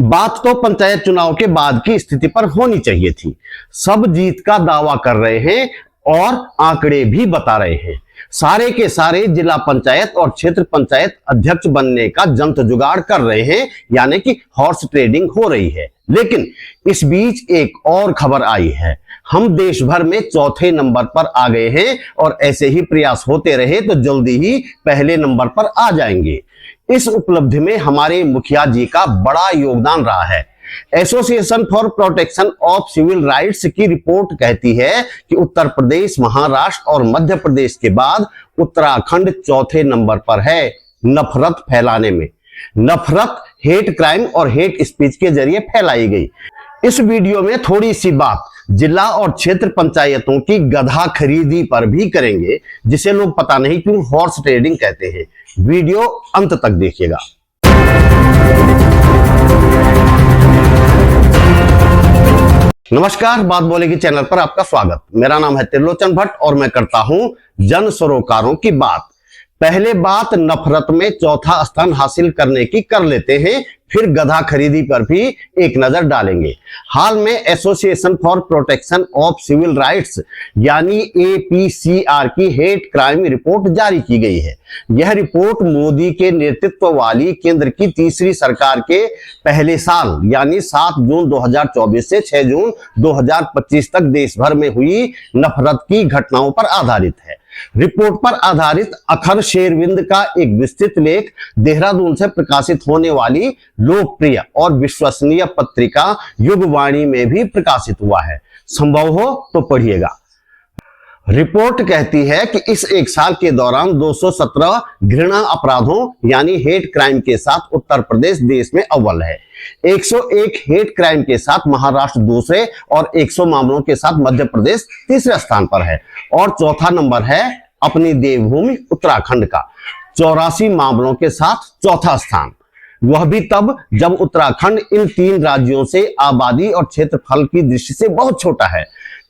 बात तो पंचायत चुनाव के बाद की स्थिति पर होनी चाहिए थी। सब जीत का दावा कर रहे हैं और आंकड़े भी बता रहे हैं। सारे के सारे जिला पंचायत और क्षेत्र पंचायत अध्यक्ष बनने का जंत जुगाड़ कर रहे हैं, यानी कि हॉर्स ट्रेडिंग हो रही है। लेकिन इस बीच एक और खबर आई है। हम देश भर में चौथे नंबर पर आ गए हैं और ऐसे ही प्रयास होते रहे तो जल्दी ही पहले नंबर पर आ जाएंगे। इस उपलब्धि में हमारे मुखिया जी का बड़ा योगदान रहा है। Association for Protection of Civil Rights की रिपोर्ट कहती है कि उत्तर प्रदेश, महाराष्ट्र और मध्य प्रदेश के बाद उत्तराखंड चौथे नंबर पर है नफरत फैलाने में। नफरत हेट क्राइम और हेट स्पीच के जरिए फैलाई गई। इस वीडियो में थोड़ी सी बात जिला और क्षेत्र पंचायतों की गधा खरीदी पर भी करेंगे, जिसे लोग पता नहीं क्यों हॉर्स ट्रेडिंग कहते हैं। वीडियो अंत तक देखिएगा। नमस्कार, बात बोलेगी चैनल पर आपका स्वागत। मेरा नाम है त्रिलोचन भट्ट और मैं करता हूं जन सरोकारों की बात। पहले बात नफरत में चौथा स्थान हासिल करने की कर लेते हैं, फिर गधा खरीदी पर भी एक नजर डालेंगे। हाल में Association for Protection of Civil Rights यानी एपीसीआर की हेट क्राइम रिपोर्ट जारी की गई है। यह रिपोर्ट मोदी के नेतृत्व वाली केंद्र की तीसरी सरकार के पहले साल यानी 7 जून 2024 से 6 जून 2025 तक देश भर में हुई नफरत की घटनाओं पर आधारित है। रिपोर्ट पर आधारित अखर शेरविंद का एक विस्तृत लेख देहरादून से प्रकाशित होने वाली लोकप्रिय और विश्वसनीय पत्रिका युगवाणी में भी प्रकाशित हुआ है। संभव हो तो पढ़िएगा। रिपोर्ट कहती है कि इस एक साल के दौरान 217 घृणा अपराधों यानी हेट क्राइम के साथ उत्तर प्रदेश देश में अव्वल है। 101 हेट क्राइम के साथ महाराष्ट्र दूसरे और 100 मामलों के साथ मध्य प्रदेश तीसरे स्थान पर है और चौथा नंबर है अपनी देवभूमि उत्तराखंड का 84 मामलों के साथ चौथा स्थान। वह भी तब जब उत्तराखंड इन 3 राज्यों से आबादी और क्षेत्रफल की दृष्टि से बहुत छोटा है।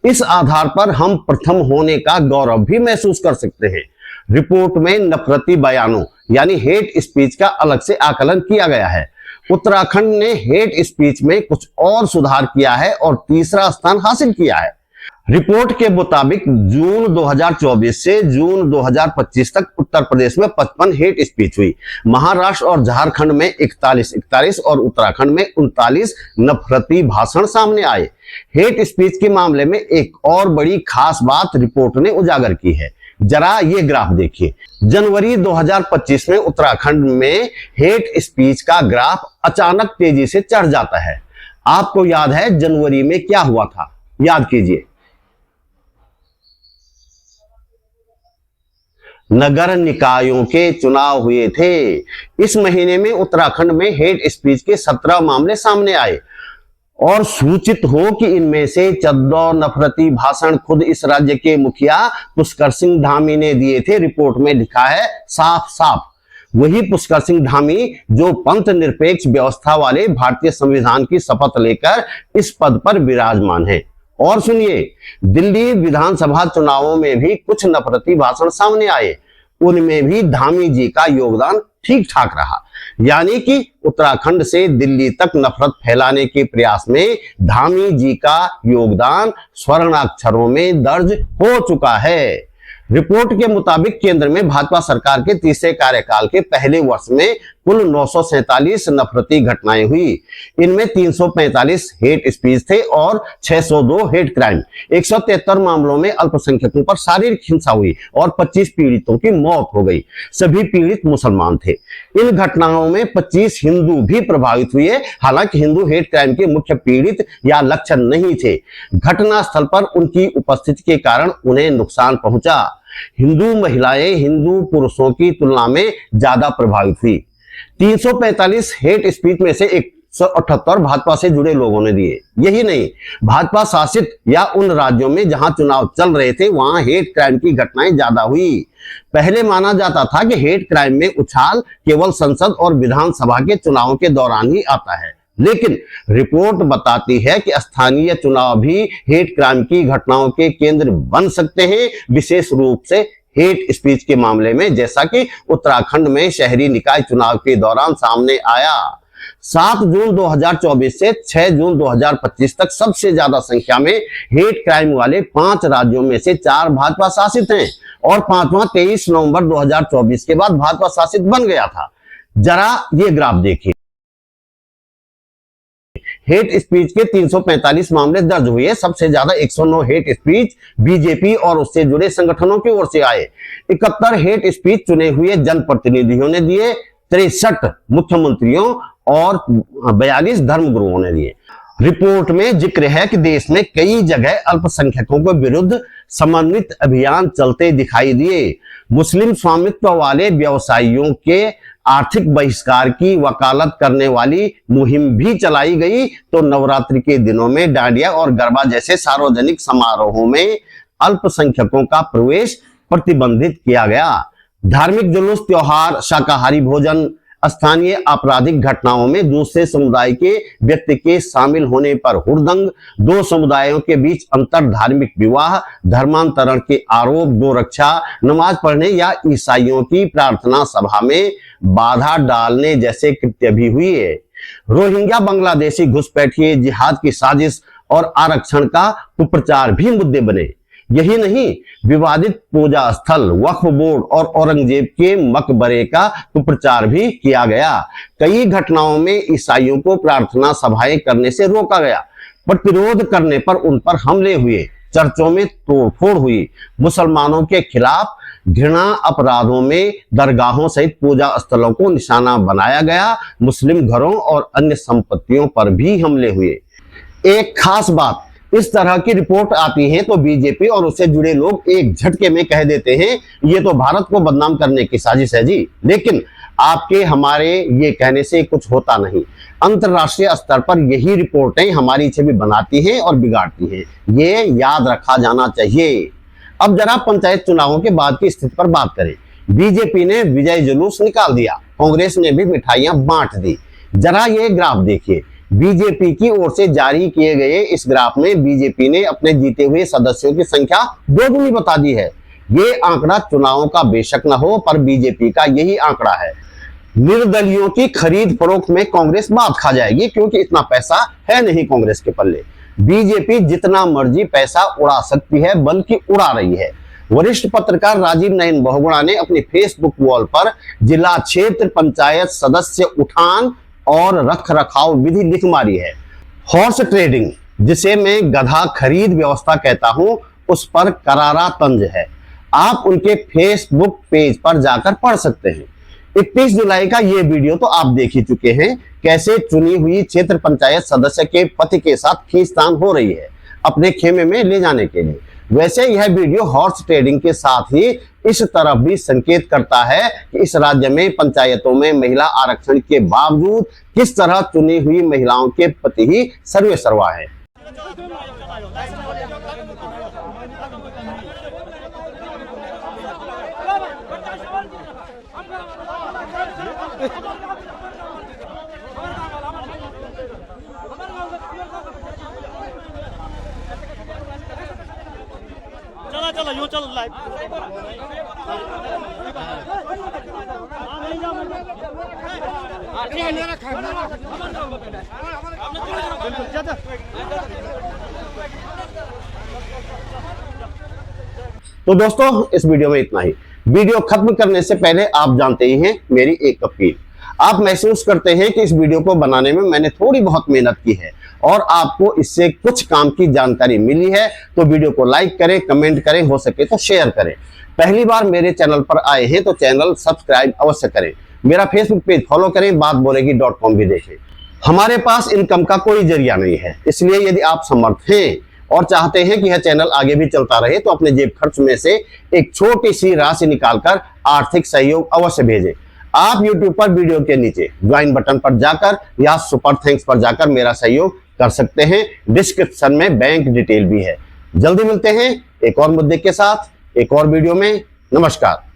इस आधार पर हम प्रथम होने का गौरव भी महसूस कर सकते हैं। रिपोर्ट में नफरती बयानों यानी हेट स्पीच का अलग से आकलन किया गया है। उत्तराखंड ने हेट स्पीच में कुछ और सुधार किया है और तीसरा स्थान हासिल किया है। रिपोर्ट के मुताबिक जून 2024 से जून 2025 तक उत्तर प्रदेश में 55 हेट स्पीच हुई। महाराष्ट्र और झारखंड में 41 और उत्तराखंड में 39 नफरती भाषण सामने आए। हेट स्पीच के मामले में एक और बड़ी खास बात रिपोर्ट ने उजागर की है। जरा ये ग्राफ देखिए। जनवरी 2025 में उत्तराखंड में हेट स्पीच का ग्राफ अचानक तेजी से चढ़ जाता है। आपको याद है जनवरी में क्या हुआ था? याद कीजिए। नगर निकायों के चुनाव हुए थे। इस महीने में उत्तराखंड में हेट स्पीच के 17 मामले सामने आए और सूचित हो कि इनमें से 14 नफरती भाषण खुद इस राज्य के मुखिया पुष्कर सिंह धामी ने दिए थे। रिपोर्ट में लिखा है साफ साफ, वही पुष्कर सिंह धामी जो पंथ निरपेक्ष व्यवस्था वाले भारतीय संविधान की शपथ लेकर इस पद पर विराजमान है। और सुनिए, दिल्ली विधानसभा चुनावों में भी कुछ नफरती भाषण सामने आए। उनमें भी धामी जी का योगदान ठीक ठाक रहा। यानी कि उत्तराखंड से दिल्ली तक नफरत फैलाने के प्रयास में धामी जी का योगदान स्वर्णाक्षरों में दर्ज हो चुका है। रिपोर्ट के मुताबिक केंद्र में भाजपा सरकार के तीसरे कार्यकाल के पहले वर्ष में कुल 947 नफरती घटनाएं हुई। इनमें 345 हेट स्पीच थे और 602 हेट क्राइम। 173 मामलों में अल्पसंख्यकों पर शारीरिक हिंसा हुई और 25 पीड़ितों की मौत हो गई। सभी पीड़ित मुसलमान थे। इन घटनाओं में 25 हिंदू भी प्रभावित हुए। हालांकि हिंदू हेट क्राइम के मुख्य पीड़ित या लक्ष्य नहीं थे। घटना स्थल पर उनकी उपस्थिति के कारण उन्हें नुकसान पहुंचा। हिंदू महिलाएं हिंदू पुरुषों की तुलना में ज्यादा प्रभावित हुई। 345 हेट स्पीच में से 178 भाजपा से जुड़े लोगों ने दिए। यही नहीं, भाजपा शासित या उन राज्यों में जहां चुनाव चल रहे थे वहां हेट क्राइम की घटनाएं ज्यादा हुई। पहले माना जाता था कि हेट क्राइम में उछाल केवल संसद और विधानसभा के चुनावों के दौरान ही आता है, लेकिन रिपोर्ट बताती है कि स्थानीय चुनाव भी हेट क्राइम की घटनाओं के केंद्र बन सकते हैं, विशेष रूप से हेट स्पीच के मामले में, जैसा कि उत्तराखंड में शहरी निकाय चुनाव के दौरान सामने आया। 7 जून 2024 से 6 जून 2025 तक सबसे ज्यादा संख्या में हेट क्राइम वाले 5 राज्यों में से 4 भाजपा शासित हैं और 5वां 23 नवंबर 2024 के बाद भाजपा शासित बन गया था। जरा ये ग्राफ देखिए। हेट स्पीच के 345 मामले दर्ज हुए। सबसे ज्यादा 109 हेट स्पीच बीजेपी और उससे जुड़े संगठनों की ओर से आए। 71 हेट स्पीच चुने हुए जनप्रतिनिधियों ने दिए, 63 मुख्यमंत्रियों और 42 धर्मगुरुओं ने दिए। रिपोर्ट में जिक्र है कि देश में कई जगह अल्पसंख्यकों के विरुद्ध समन्वित अभियान चलते दिखाई दिए। मुस्लिम स्वामित्व वाले व्यवसायियों के आर्थिक बहिष्कार की वकालत करने वाली मुहिम भी चलाई गई। तो नवरात्रि के दिनों में डांडिया और गरबा जैसे सार्वजनिक समारोहों में अल्पसंख्यकों का प्रवेश प्रतिबंधित किया गया। धार्मिक जुलूस, त्योहार, शाकाहारी भोजन, स्थानीय आपराधिक घटनाओं में दूसरे समुदाय के व्यक्ति के शामिल होने पर हुड़दंग, 2 समुदायों के बीच अंतर, धार्मिक विवाह, धर्मांतरण के आरोप, गोरक्षा, नमाज पढ़ने या ईसाइयों की प्रार्थना सभा में बाधा डालने जैसे कृत्य भी हुए। रोहिंग्या बांग्लादेशी घुसपैठिए, जिहाद की साजिश और आरक्षण का कुप्रचार भी मुद्दे बने। यही नहीं, विवादित पूजा स्थल, वक्फ बोर्ड और औरंगजेब के मकबरे का कुप्रचार भी किया गया। कई घटनाओं में ईसाइयों को प्रार्थना सभाएं करने से रोका गया। प्रतिरोध करने पर उन पर हमले हुए, चर्चों में तोड़फोड़ हुई। मुसलमानों के खिलाफ घृणा अपराधों में दरगाहों सहित पूजा स्थलों को निशाना बनाया गया। मुस्लिम घरों और अन्य संपत्तियों पर भी हमले हुए। एक खास बात, इस तरह की रिपोर्ट आती है तो बीजेपी और उससे जुड़े लोग एक झटके में कह देते हैं ये तो भारत को बदनाम करने की साजिश है जी। लेकिन आपके हमारे ये कहने से कुछ होता नहीं। अंतरराष्ट्रीय स्तर पर यही रिपोर्टें हमारी छवि बनाती हैं और बिगाड़ती हैं। ये याद रखा जाना चाहिए। अब जरा पंचायत चुनावों के बाद की स्थिति पर बात करें। बीजेपी ने विजय जुलूस निकाल दिया, कांग्रेस ने भी मिठाइयां बांट दी। जरा ये ग्राफ देखिए। बीजेपी की ओर से जारी किए गए इस ग्राफ में बीजेपी ने अपने जीते हुए सदस्यों की संख्या दोगुनी बता दी है। ये आंकड़ा चुनावों का बेशक न हो, पर बीजेपी का यही आंकड़ा है। निर्दलियों की खरीद फरोख्त में कांग्रेस बात खा जाएगी, क्योंकि इतना पैसा है नहीं कांग्रेस के पल्ले। बीजेपी जितना मर्जी पैसा उड़ा सकती है, बल्कि उड़ा रही है। वरिष्ठ पत्रकार राजीव नयन बहुगुणा ने अपनी फेसबुक वॉल पर जिला क्षेत्र पंचायत सदस्य उठान और रख रखाव विधि लिख मारी है। हॉर्स ट्रेडिंग, जिसे मैं गधा खरीद व्यवस्था कहता हूं, उस पर करारा तंज है। आप उनके फेसबुक पेज पर जाकर पढ़ सकते हैं। 31 जुलाई का ये वीडियो तो आप देख ही चुके हैं, कैसे चुनी हुई क्षेत्र पंचायत सदस्य के पति के साथ खींचतान हो रही है अपने खेमे में ले जाने के लिए। वैसे यह वीडियो हॉर्स ट्रेडिंग के साथ ही इस तरफ भी संकेत करता है कि इस राज्य में पंचायतों में महिला आरक्षण के बावजूद किस तरह चुनी हुई महिलाओं के पति ही सर्वे सर्वा है। चला चला यूं चल लाइव तो दोस्तों इस वीडियो में इतना ही। वीडियो खत्म करने से पहले आप जानते ही हैं मेरी एक अपील। आप महसूस करते हैं कि इस वीडियो को बनाने में मैंने थोड़ी बहुत मेहनत की है और आपको इससे कुछ काम की जानकारी मिली है, तो वीडियो को लाइक करें, कमेंट करें, हो सके तो शेयर करें। पहली बार मेरे चैनल पर आए हैं तो चैनल सब्सक्राइब अवश्य करें। मेरा फेसबुक पेज फॉलो करें, बातबोलेगी.com भी देखें। हमारे पास इनकम का कोई जरिया नहीं है, इसलिए यदि आप समर्थ हैं और चाहते हैं कि यह चैनल आगे भी चलता रहे तो अपने जेब खर्च में से एक छोटी सी राशि निकालकर आर्थिक सहयोग अवश्य भेजें। आप YouTube पर वीडियो के नीचे ज्वाइन बटन पर जाकर या सुपर थैंक्स पर जाकर मेरा सहयोग कर सकते हैं। डिस्क्रिप्शन में बैंक डिटेल भी है। जल्दी मिलते हैं एक और मुद्दे के साथ, एक और वीडियो में। नमस्कार।